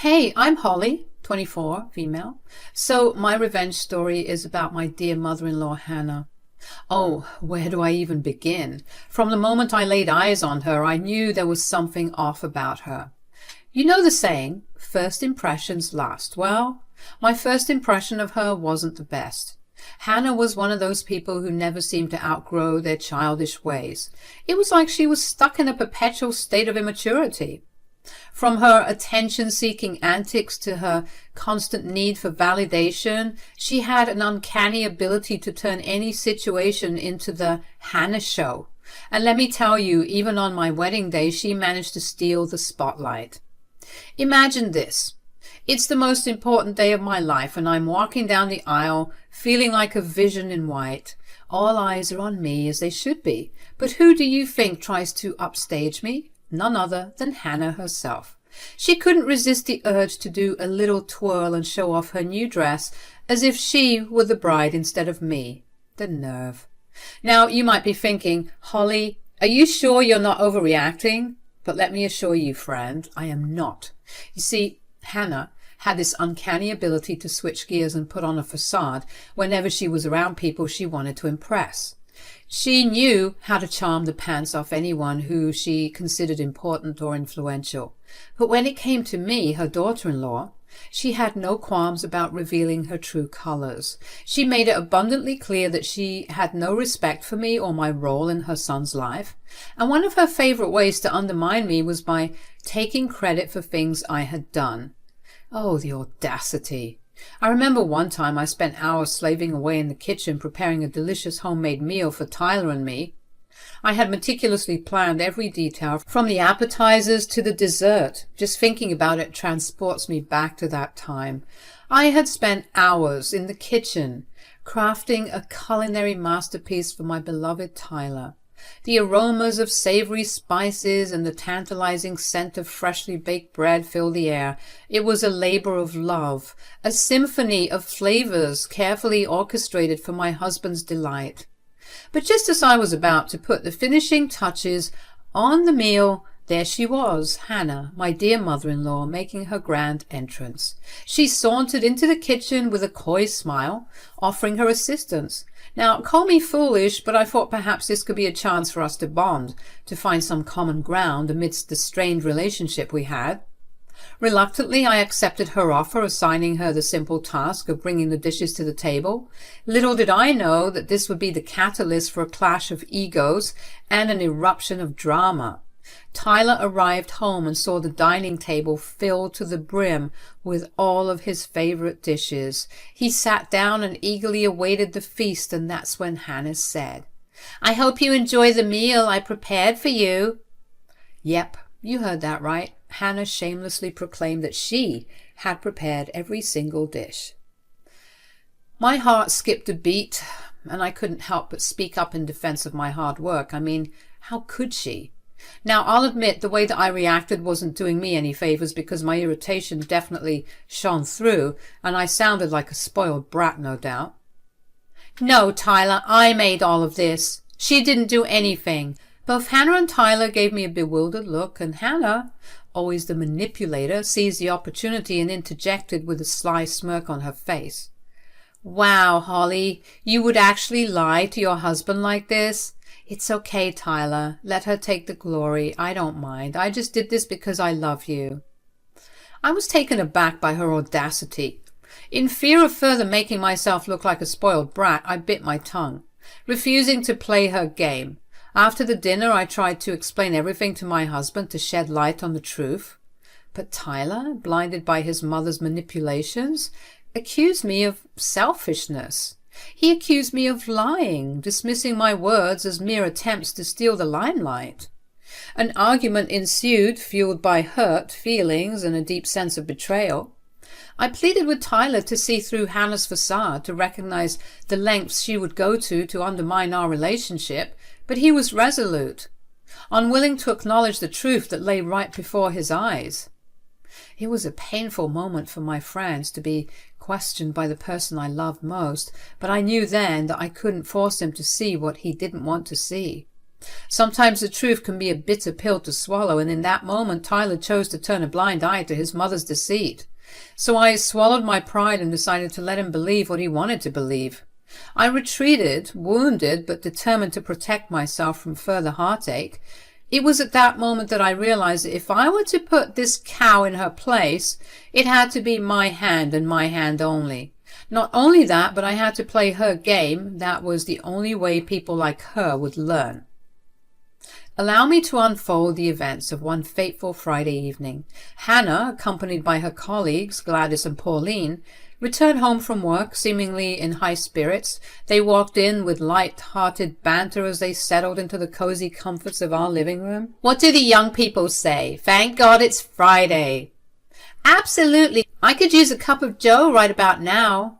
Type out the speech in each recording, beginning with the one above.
Hey, I'm Holly, 24, female. So my revenge story is about my dear mother-in-law, Hannah. Oh, where do I even begin? From the moment I laid eyes on her, I knew there was something off about her. You know the saying, first impressions last. Well, my first impression of her wasn't the best. Hannah was one of those people who never seemed to outgrow their childish ways. It was like she was stuck in a perpetual state of immaturity. From her attention-seeking antics to her constant need for validation, she had an uncanny ability to turn any situation into the Hannah show. And let me tell you, even on my wedding day, she managed to steal the spotlight. Imagine this. It's the most important day of my life, and I'm walking down the aisle, feeling like a vision in white. All eyes are on me, as they should be. But who do you think tries to upstage me? None other than Hannah herself. She couldn't resist the urge to do a little twirl and show off her new dress, as if she were the bride instead of me. The nerve. Now, you might be thinking, Holly, are you sure you're not overreacting? But let me assure you, friend, I am not. You see, Hannah had this uncanny ability to switch gears and put on a facade whenever she was around people she wanted to impress. She knew how to charm the pants off anyone who she considered important or influential. But when it came to me, her daughter-in-law, she had no qualms about revealing her true colors. She made it abundantly clear that she had no respect for me or my role in her son's life. And one of her favorite ways to undermine me was by taking credit for things I had done. Oh, the audacity. I remember one time I spent hours slaving away in the kitchen preparing a delicious homemade meal for Tyler and me. I had meticulously planned every detail, from the appetizers to the dessert. Just thinking about it transports me back to that time. I had spent hours in the kitchen crafting a culinary masterpiece for my beloved Tyler. The aromas of savory spices and the tantalizing scent of freshly baked bread filled the air. It was a labor of love, a symphony of flavors carefully orchestrated for my husband's delight. But just as I was about to put the finishing touches on the meal, there she was, Hannah, my dear mother-in-law, making her grand entrance. She sauntered into the kitchen with a coy smile, offering her assistance. Now, call me foolish, but I thought perhaps this could be a chance for us to bond, to find some common ground amidst the strained relationship we had. Reluctantly, I accepted her offer, assigning her the simple task of bringing the dishes to the table. Little did I know that this would be the catalyst for a clash of egos and an eruption of drama. Tyler arrived home and saw the dining table filled to the brim with all of his favorite dishes. He sat down and eagerly awaited the feast, and that's when Hannah said, "I hope you enjoy the meal I prepared for you." Yep, you heard that right. Hannah shamelessly proclaimed that she had prepared every single dish. My heart skipped a beat, and I couldn't help but speak up in defense of my hard work. I mean, how could she? Now, I'll admit the way that I reacted wasn't doing me any favors, because my irritation definitely shone through, and I sounded like a spoiled brat, no doubt. "No, Tyler, I made all of this. She didn't do anything." Both Hannah and Tyler gave me a bewildered look, and Hannah, always the manipulator, seized the opportunity and interjected with a sly smirk on her face. "Wow, Holly, you would actually lie to your husband like this?" "It's okay, Tyler. Let her take the glory. I don't mind. I just did this because I love you." I was taken aback by her audacity. In fear of further making myself look like a spoiled brat, I bit my tongue, refusing to play her game. After the dinner, I tried to explain everything to my husband to shed light on the truth. But Tyler, blinded by his mother's manipulations, accused me of selfishness. He accused me of lying, dismissing my words as mere attempts to steal the limelight. An argument ensued, fueled by hurt feelings and a deep sense of betrayal. I pleaded with Tyler to see through Hannah's facade, to recognize the lengths she would go to undermine our relationship, but he was resolute, unwilling to acknowledge the truth that lay right before his eyes. It was a painful moment for my friends to be questioned by the person I loved most, but I knew then that I couldn't force him to see what he didn't want to see. Sometimes the truth can be a bitter pill to swallow, and in that moment Tyler chose to turn a blind eye to his mother's deceit. So I swallowed my pride and decided to let him believe what he wanted to believe. I retreated, wounded but determined to protect myself from further heartache. It was at that moment that I realized that if I were to put this cow in her place, it had to be my hand and my hand only. Not only that, but I had to play her game. That was the only way people like her would learn. Allow me to unfold the events of one fateful Friday evening. Hannah, accompanied by her colleagues, Gladys and Pauline, returned home from work, seemingly in high spirits. They walked in with light-hearted banter as they settled into the cozy comforts of our living room. What do the young people say? Thank God it's Friday. Absolutely. I could use a cup of joe right about now.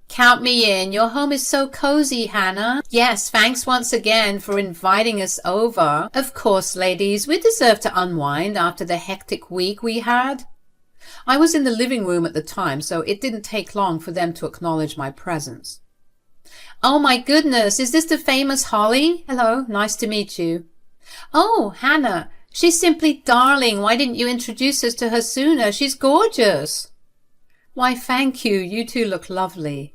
Count me in. Your home is so cozy, Hannah. Yes, thanks once again for inviting us over. Of course, ladies, we deserve to unwind after the hectic week we had. I was in the living room at the time, so it didn't take long for them to acknowledge my presence. Oh my goodness, is this the famous Holly? Hello, nice to meet you. Oh, Hannah, she's simply darling. Why didn't you introduce us to her sooner? She's gorgeous. Why, thank you. You two look lovely.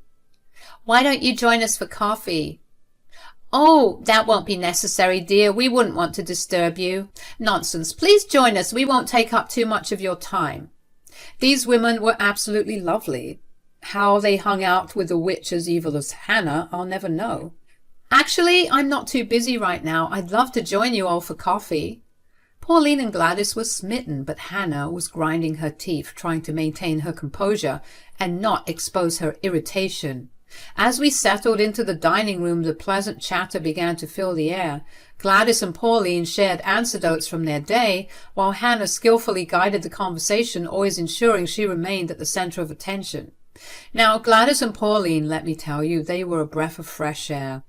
Why don't you join us for coffee? Oh, that won't be necessary, dear. We wouldn't want to disturb you. Nonsense. Please join us. We won't take up too much of your time. These women were absolutely lovely. How they hung out with a witch as evil as Hannah, I'll never know. Actually, I'm not too busy right now. I'd love to join you all for coffee. Pauline and Gladys were smitten, but Hannah was grinding her teeth, trying to maintain her composure and not expose her irritation. As we settled into the dining room, the pleasant chatter began to fill the air. Gladys and Pauline shared anecdotes from their day, while Hannah skillfully guided the conversation, always ensuring she remained at the center of attention. Now, Gladys and Pauline, let me tell you, they were a breath of fresh air.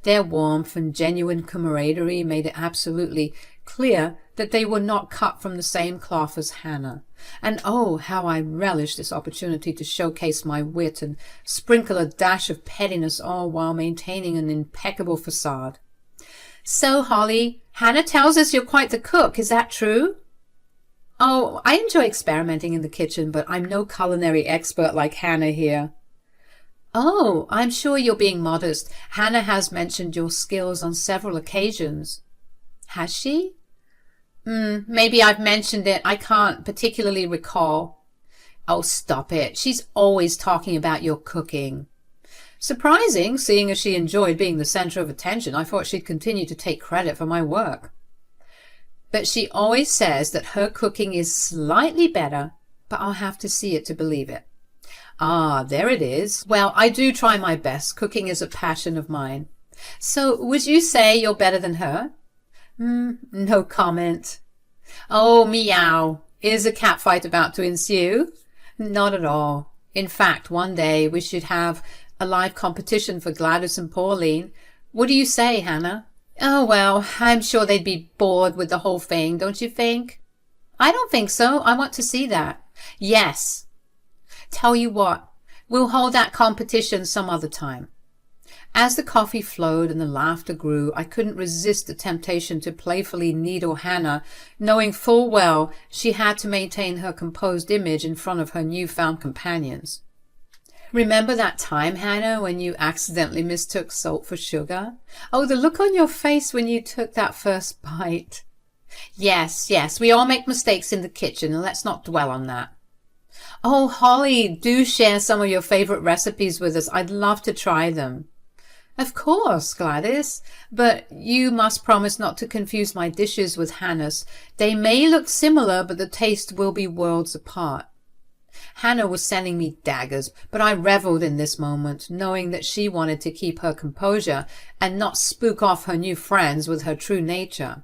Their warmth and genuine camaraderie made it absolutely clear that they were not cut from the same cloth as Hannah. And oh, how I relished this opportunity to showcase my wit and sprinkle a dash of pettiness, all while maintaining an impeccable facade. So, Holly, Hannah tells us you're quite the cook. Is that true? Oh, I enjoy experimenting in the kitchen, but I'm no culinary expert like Hannah here. Oh, I'm sure you're being modest. Hannah has mentioned your skills on several occasions. Has she? Maybe I've mentioned it. I can't particularly recall. Oh, stop it. She's always talking about your cooking. Surprising, seeing as she enjoyed being the center of attention. I thought she'd continue to take credit for my work. But she always says that her cooking is slightly better, but I'll have to see it to believe it. Ah, there it is. Well, I do try my best. Cooking is a passion of mine. So, would you say you're better than her? No comment. Oh, meow. Is a catfight about to ensue? Not at all. In fact, one day we should have a live competition for Gladys and Pauline. What do you say, Hannah? Oh, well, I'm sure they'd be bored with the whole thing, don't you think? I don't think so. I want to see that. Yes. Tell you what, we'll hold that competition some other time. As the coffee flowed and the laughter grew, I couldn't resist the temptation to playfully needle Hannah, knowing full well she had to maintain her composed image in front of her newfound companions. Remember that time, Hannah, when you accidentally mistook salt for sugar? Oh, the look on your face when you took that first bite. Yes, we all make mistakes in the kitchen, and let's not dwell on that. Oh, Holly, do share some of your favorite recipes with us. I'd love to try them. Of course, Gladys, but you must promise not to confuse my dishes with Hannah's. They may look similar, but the taste will be worlds apart. Hannah was sending me daggers, but I reveled in this moment, knowing that she wanted to keep her composure and not spook off her new friends with her true nature.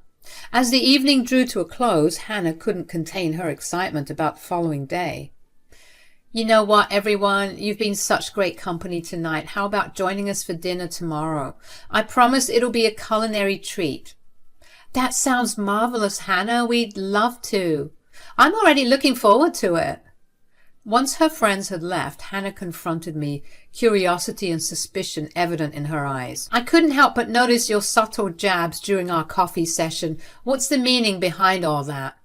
As the evening drew to a close, Hannah couldn't contain her excitement about the following day. You know what, everyone? You've been such great company tonight. How about joining us for dinner tomorrow? I promise it'll be a culinary treat. That sounds marvelous, Hannah. We'd love to. I'm already looking forward to it. Once her friends had left, Hannah confronted me, curiosity and suspicion evident in her eyes. I couldn't help but notice your subtle jabs during our coffee session. What's the meaning behind all that?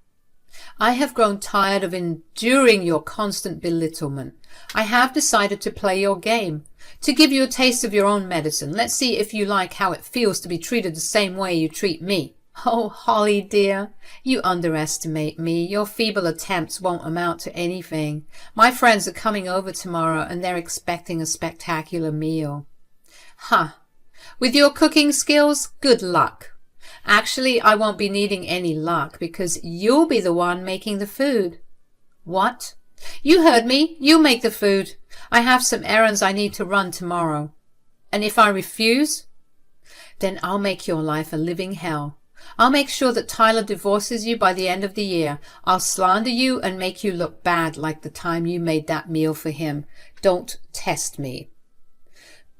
I have grown tired of enduring your constant belittlement. I have decided to play your game, to give you a taste of your own medicine. Let's see if you like how it feels to be treated the same way you treat me. Oh, Holly dear, you underestimate me. Your feeble attempts won't amount to anything. My friends are coming over tomorrow and they're expecting a spectacular meal. Huh. With your cooking skills, good luck. Actually, I won't be needing any luck because you'll be the one making the food. What? You heard me. You make the food. I have some errands I need to run tomorrow. And if I refuse, then I'll make your life a living hell. I'll make sure that Tyler divorces you by the end of the year. I'll slander you and make you look bad like the time you made that meal for him. Don't test me.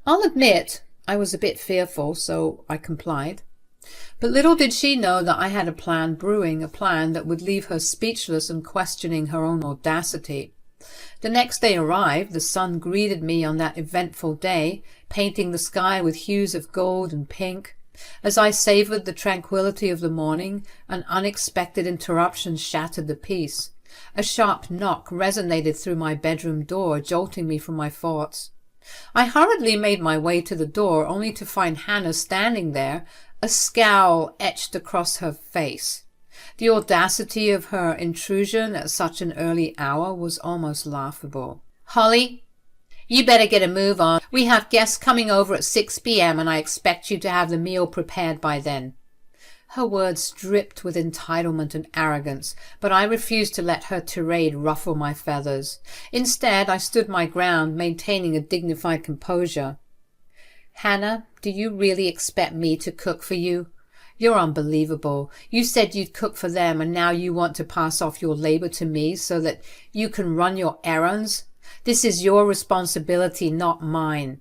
I'll admit I was a bit fearful, so I complied. But little did she know that I had a plan brewing, a plan that would leave her speechless and questioning her own audacity. The next day arrived. The sun greeted me on that eventful day, painting the sky with hues of gold and pink. As I savoured the tranquillity of the morning, an unexpected interruption shattered the peace. A sharp knock resonated through my bedroom door, jolting me from my thoughts. I hurriedly made my way to the door, only to find Hannah standing there, a scowl etched across her face. The audacity of her intrusion at such an early hour was almost laughable. Holly, you better get a move on. We have guests coming over at 6 p.m. and I expect you to have the meal prepared by then. Her words dripped with entitlement and arrogance, but I refused to let her tirade ruffle my feathers. Instead, I stood my ground, maintaining a dignified composure. Hannah, do you really expect me to cook for you? You're unbelievable. You said you'd cook for them, and now you want to pass off your labor to me so that you can run your errands? This is your responsibility, not mine.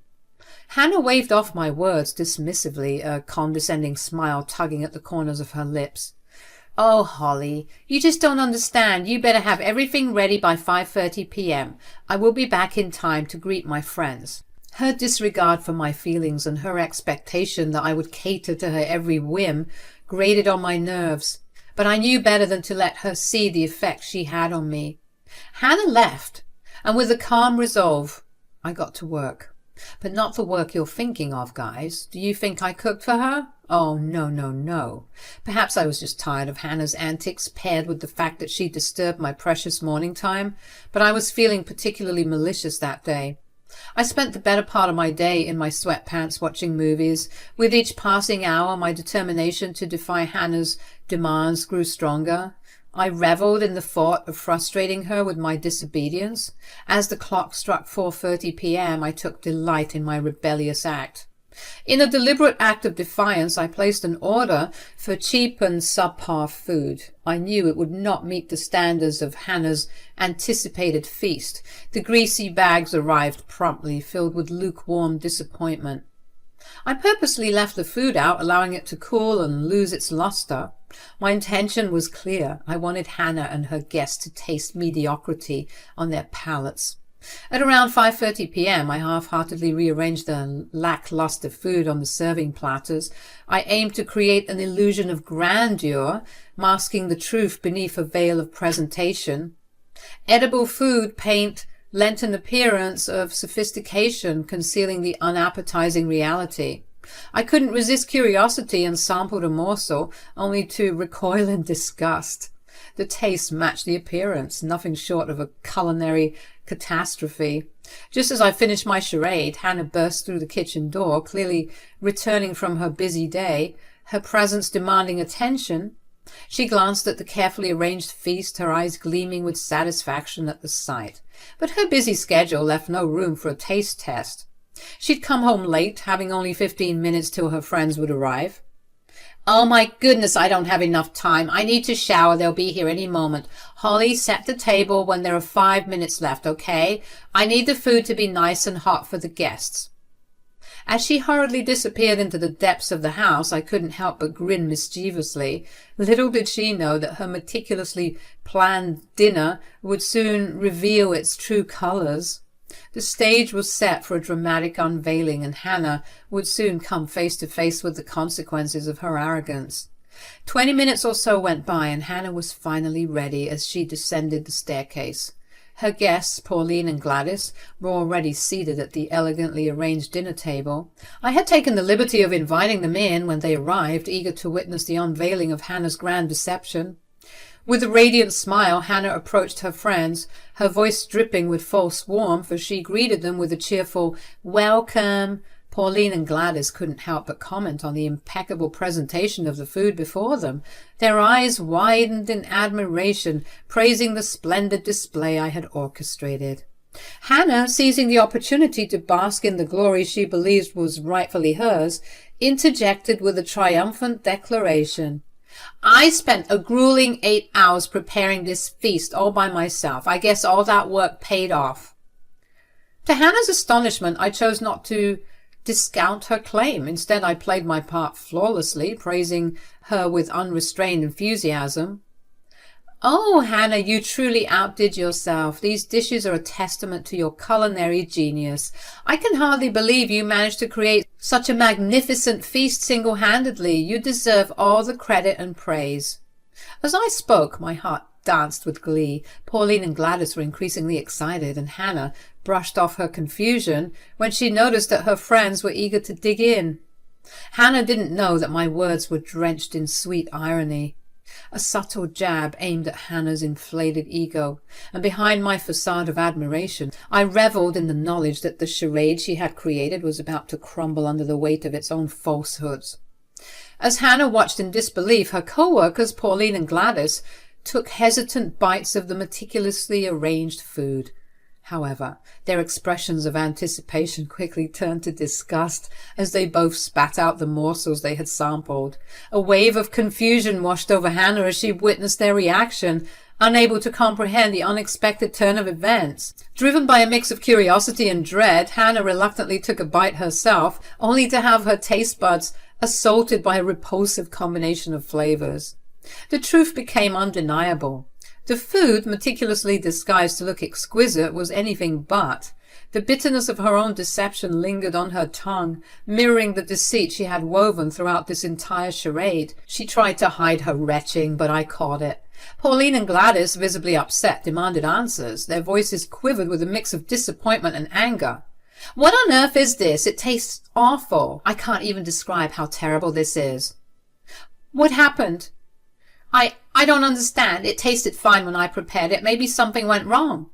Hannah waved off my words dismissively, a condescending smile tugging at the corners of her lips. Oh, Holly, you just don't understand. You better have everything ready by 5:30 p.m. I will be back in time to greet my friends. Her disregard for my feelings and her expectation that I would cater to her every whim grated on my nerves, but I knew better than to let her see the effect she had on me. Hannah left, and with a calm resolve, I got to work. But not the work you're thinking of, guys. Do you think I cooked for her? Oh, no, no, no. Perhaps I was just tired of Hannah's antics, paired with the fact that she disturbed my precious morning time, but I was feeling particularly malicious that day. I spent the better part of my day in my sweatpants watching movies. With each passing hour, my determination to defy Hannah's demands grew stronger. I revelled in the thought of frustrating her with my disobedience. As the clock struck 4:30 p.m., I took delight in my rebellious act. In a deliberate act of defiance, I placed an order for cheap and subpar food. I knew it would not meet the standards of Hannah's anticipated feast. The greasy bags arrived promptly, filled with lukewarm disappointment. I purposely left the food out, allowing it to cool and lose its luster. My intention was clear. I wanted Hannah and her guests to taste mediocrity on their palates. At around 5:30 p.m., I half-heartedly rearranged the lackluster food on the serving platters. I aimed to create an illusion of grandeur, masking the truth beneath a veil of presentation. Edible food paint lent an appearance of sophistication, concealing the unappetizing reality. I couldn't resist curiosity and sampled a morsel, only to recoil in disgust. The taste matched the appearance, nothing short of a culinary catastrophe. Just as I finished my charade, Hannah burst through the kitchen door, clearly returning from her busy day, her presence demanding attention. She glanced at the carefully arranged feast, her eyes gleaming with satisfaction at the sight. But her busy schedule left no room for a taste test. She'd come home late, having only 15 minutes till her friends would arrive. Oh my goodness, I don't have enough time. I need to shower. They'll be here any moment. Holly, set the table when there are 5 minutes left, okay? I need the food to be nice and hot for the guests. As she hurriedly disappeared into the depths of the house, I couldn't help but grin mischievously. Little did she know that her meticulously planned dinner would soon reveal its true colors. The stage was set for a dramatic unveiling, and Hannah would soon come face to face with the consequences of her arrogance. 20 minutes or so went by, and Hannah was finally ready as she descended the staircase. Her guests, Pauline and Gladys, were already seated at the elegantly arranged dinner table. I had taken the liberty of inviting them in when they arrived, eager to witness the unveiling of Hannah's grand deception. With a radiant smile, Hannah approached her friends, her voice dripping with false warmth as she greeted them with a cheerful "Welcome." Pauline and Gladys couldn't help but comment on the impeccable presentation of the food before them. Their eyes widened in admiration, praising the splendid display I had orchestrated. Hannah, seizing the opportunity to bask in the glory she believed was rightfully hers, interjected with a triumphant declaration. "I spent a grueling 8 hours preparing this feast all by myself. I guess all that work paid off." To Hannah's astonishment, I chose not to discount her claim. Instead, I played my part flawlessly, praising her with unrestrained enthusiasm. "Oh, Hannah, you truly outdid yourself. These dishes are a testament to your culinary genius. I can hardly believe you managed to create such a magnificent feast single-handedly. You deserve all the credit and praise." As I spoke, my heart danced with glee. Pauline and Gladys were increasingly excited, and Hannah brushed off her confusion when she noticed that her friends were eager to dig in. Hannah didn't know that my words were drenched in sweet irony, a subtle jab aimed at Hannah's inflated ego, and behind my facade of admiration, I revelled in the knowledge that the charade she had created was about to crumble under the weight of its own falsehoods. As Hannah watched in disbelief, her co-workers, Pauline and Gladys, took hesitant bites of the meticulously arranged food. However, their expressions of anticipation quickly turned to disgust as they both spat out the morsels they had sampled. A wave of confusion washed over Hannah as she witnessed their reaction, unable to comprehend the unexpected turn of events. Driven by a mix of curiosity and dread, Hannah reluctantly took a bite herself, only to have her taste buds assaulted by a repulsive combination of flavors. The truth became undeniable. The food, meticulously disguised to look exquisite, was anything but. The bitterness of her own deception lingered on her tongue, mirroring the deceit she had woven throughout this entire charade. She tried to hide her retching, but I caught it. Pauline and Gladys, visibly upset, demanded answers. Their voices quivered with a mix of disappointment and anger. "What on earth is this? It tastes awful. I can't even describe how terrible this is." "What happened?" I don't understand. It tasted fine when I prepared it. Maybe something went wrong."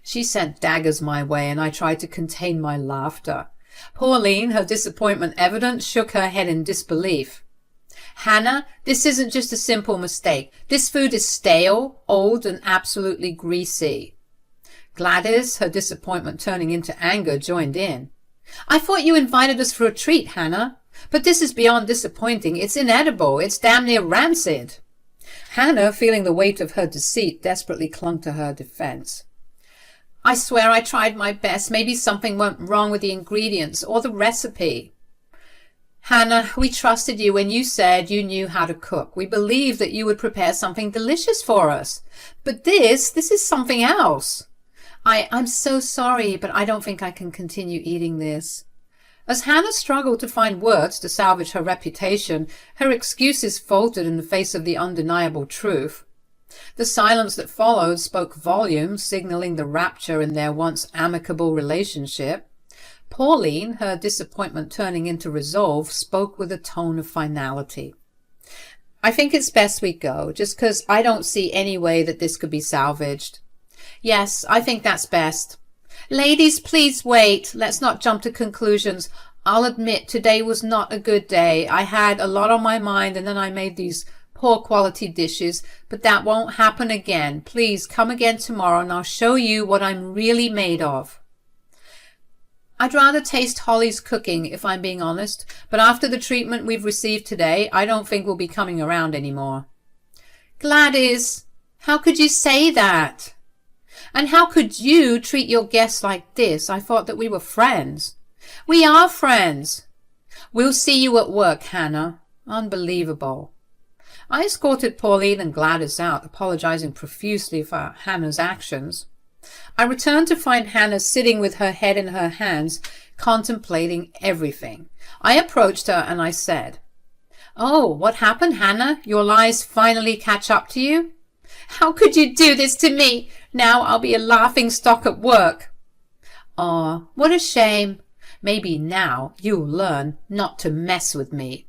She sent daggers my way, and I tried to contain my laughter. Pauline, her disappointment evident, shook her head in disbelief. "Hannah, this isn't just a simple mistake. This food is stale, old, and absolutely greasy." Gladys, her disappointment turning into anger, joined in. "I thought you invited us for a treat, Hannah. But this is beyond disappointing. It's inedible. It's damn near rancid." Hannah, feeling the weight of her deceit, desperately clung to her defense. "I swear I tried my best. Maybe something went wrong with the ingredients or the recipe." "Hannah, we trusted you when you said you knew how to cook. We believed that you would prepare something delicious for us. But this is something else. I'm so sorry, but I don't think I can continue eating this." As Hannah struggled to find words to salvage her reputation, her excuses faltered in the face of the undeniable truth. The silence that followed spoke volumes, signaling the rapture in their once amicable relationship. Pauline, her disappointment turning into resolve, spoke with a tone of finality. "I think it's best we go, just 'cause I don't see any way that this could be salvaged." "Yes, I think that's best." "Ladies, please wait. Let's not jump to conclusions. I'll admit today was not a good day. I had a lot on my mind, and then I made these poor quality dishes, but that won't happen again. Please come again tomorrow and I'll show you what I'm really made of." I'd rather taste Holly's cooking, if I'm being honest, but after the treatment we've received today, I don't think we'll be coming around anymore. "Gladys, how could you say that? And how could you treat your guests like this? I thought that we were friends." We are friends. We'll see you at work, Hannah. Unbelievable. I escorted Pauline and Gladys out, apologizing profusely for Hannah's actions. I returned to find Hannah sitting with her head in her hands, contemplating everything. I approached her and I said, "Oh, what happened, Hannah? Your lies finally catch up to you? How could you do this to me? Now I'll be a laughing stock at work." "Aw, what a shame. Maybe now you'll learn not to mess with me."